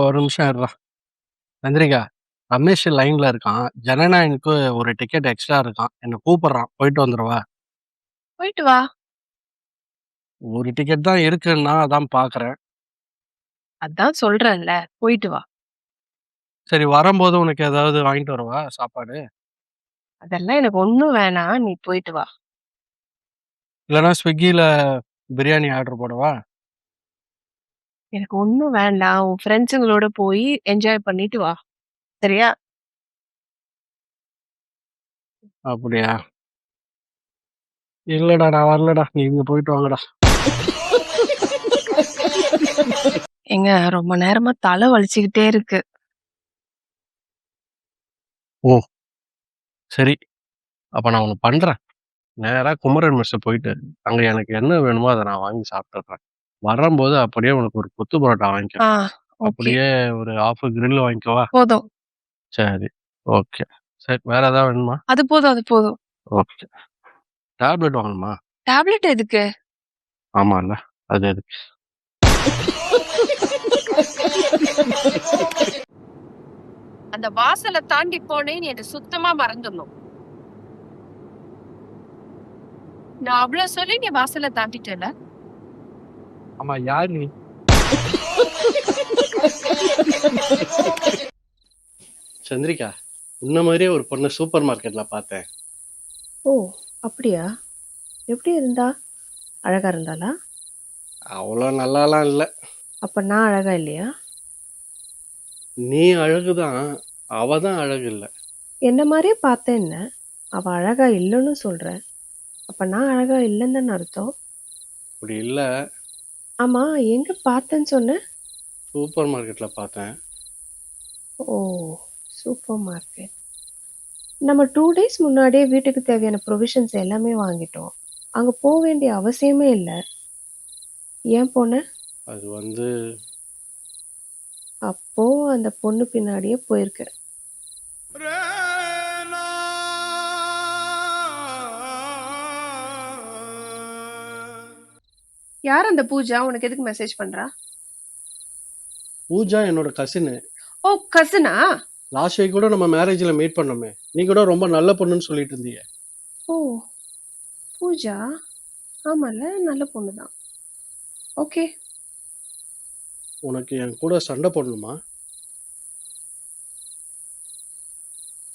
ஒரு நிமிஷம் இருடா. சந்திரிகா, ரமேஷ் லைன்ல இருக்கான். ஜனநாயகனுக்கு ஒரு டிக்கெட் எக்ஸ்ட்ரா இருக்கான். என்ன கூப்பிடுறான். போயிட்டு வந்துரவா? போயிட்டு வா. ஒரு டிக்கெட் தான் இருக்குன்னா, அதான் பார்க்குறேன். அதான் சொல்றேன்ல. போயிட்டு வா. சரி வரும்போது உனக்கு ஏதாவது வாங்கிட்டு வரவா சாப்பாடு? அதெல்லாம் எனக்கு ஒண்ணும் வேணாம். நீ போயிட்டு வா. இல்லன்னா ஸ்விக்கில பிரியாணி ஆர்டர் போடவா? எனக்கு ஒண்ணும் வேண்டாம். உன் ஃப்ரெண்ட்ஸுங்களோட போய் என்ஜாய் பண்ணிட்டு வா. சரியா? அப்படியா? இல்லடா நான் வரலடா. நீங்க போயிட்டு வாங்கடா. ஏங்க ரொம்ப நேரமா தலை வலிச்சுக்கிட்டே இருக்கு. ஓ! சரி. அப்ப நான் ஒண்ணு பண்றேன். நேரா குமரன் மெஸ்ஸ போயிட்டு, அங்க எனக்கு என்ன வேணுமோ அத நான் வாங்கி சாப்பிட்டுறேன். வரம்போது அப்படியே உனக்கு ஒரு கொத்து பரோட்டா ஆ, வாங்கிக்கிறேன். ஓகே. அப்படியே ஒரு ஹாஃப் கிரில் வாங்கிக்கவா? போதும். சரி. ஓகே. சரி வேற ஏதாவது வேணுமா? அது போதும், அது போதும். ஓகே. டேப்லெட் வாங்கணுமா? டேப்லெட் எதுக்கு? ஆமால்ல. அது எதுக்கு? அந்த வாசல தாண்டி போனேன்னு எனக்கு சுத்தமா மறந்துடணும். நான் அவ்ளோ சொல்லி நீ வாசல தாண்டிட்டல. ஆமா யார் நீ? சந்திரிகா, உன்ன மாரியே ஒரு பொண்ண சூப்பர் மார்க்கெட்ல பார்த்தேன். ஓ! அப்படியா? எப்படி இருந்தா? அழகா இருந்தாளா? அவ்வளோ நல்லாலாம் இல்ல. அப்ப நான் அழகா இல்லையா? நீ அழகு தான். அவ தான் அழகு இல்ல. என்ன மாரியே பார்த்தேன்ன. அவ அழகா இல்லன்னு சொல்ற. அப்ப நான் அழகா இல்லன்னு தான அர்த்தம்? அப்படி இல்ல. ஆமா, எங்க பார்த்தேன்னு சொன்ன? சூப்பர் மார்க்கெட்ல பார்த்தேன். ஓ! Super market. நம்ம 2 டேஸ் முன்னாடியே வீட்டுக்கு தேவையான ப்ரொவிஷன்ஸ் எல்லாமே வாங்கிட்டோம். அங்க போ வேண்டிய அவசியமே இல்ல. ஏன் போன? அது வந்து அப்போ அந்த பொண்ணு பின்னாடியே போயிருக்க. யார் அந்த பூஜா? உனக்கு எதுக்கு மெசேஜ் பண்றா? பூஜா என்னோட கசின். ஓ! கசினா? லாஸ்ட் வீக் கூட நம்ம மேரேஜ்ல மீட் பண்ணோமே. நீ கூட ரொம்ப நல்ல பொண்ணுன்னு சொல்லிட்டு இருந்தீங்க. ஓ! பூஜா? ஆமால்ல, நல்ல பொண்ணு தான். ஓகே. உனக்கு என் கூட சண்டை போடணுமா?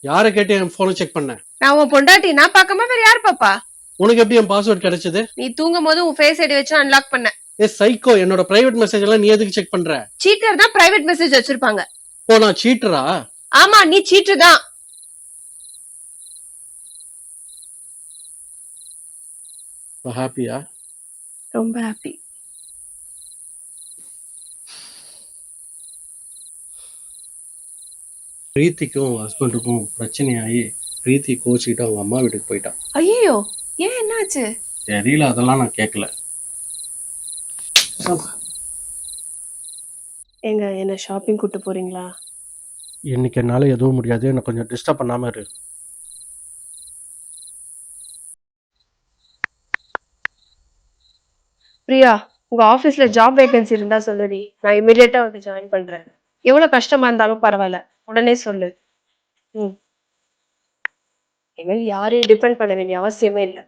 யாரை கேட்டு என் போனை செக் பண்ண? நான் உன் பொண்டாட்டி. நான் பார்க்காம வேற யார் பாப்பா? உனக்கு எப்படி என் பாஸ்வேர்ட் கிடைச்சது? நீ தூங்கும்போது உன் ஃபேஸ் ஐடி வச்சு அன்லாக் பண்ண. சைக்கோ, என்னோட பிரைவேட் மெசேஜ் எல்லாம் நீ எதுக்கு செக் பண்ற? சீட்டர் தான் பிரைவேட் மெசேஜ் வச்சிருப்பாங்க. ஓ நான் சீட்டரா? ஆமா, நீ சீட்டர் தான். ஹாப்பியா? ரொம்ப ஹாப்பி. பிரீத்திக்கும் ஹஸ்பண்டுக்கும் பிரச்சனையாகி பிரீத்தி கோச்சிக்கிட்டு அவங்க அம்மா வீட்டுக்கு போயிட்டான். ஐயோ, ஏன் என்னாச்சு? தெரியல, அதெல்லாம் நான் கேட்கல. எங்க என்ன ஷாப்பிங் கூட்டு போறீங்களா? இன்னைக்கு என்னால எதுவும் முடியாது. என்ன கொஞ்சம் டிஸ்டர்ப் பண்ணாம இரு. பிரியா, உங்க ஆபீஸ்ல ஜாப் வேகன்சி இருந்தா சொல்லுடி. நான் இமிடியேட்டா வந்து ஜாயின் பண்றேன். எவ்வளவு கஷ்டமா இருந்தாலும் பரவாயில்ல. உடனே சொல்லு. ம். இனிமேல் யாரையும் டிபெண்ட் பண்ண வேண்டிய அவசியமே இல்ல.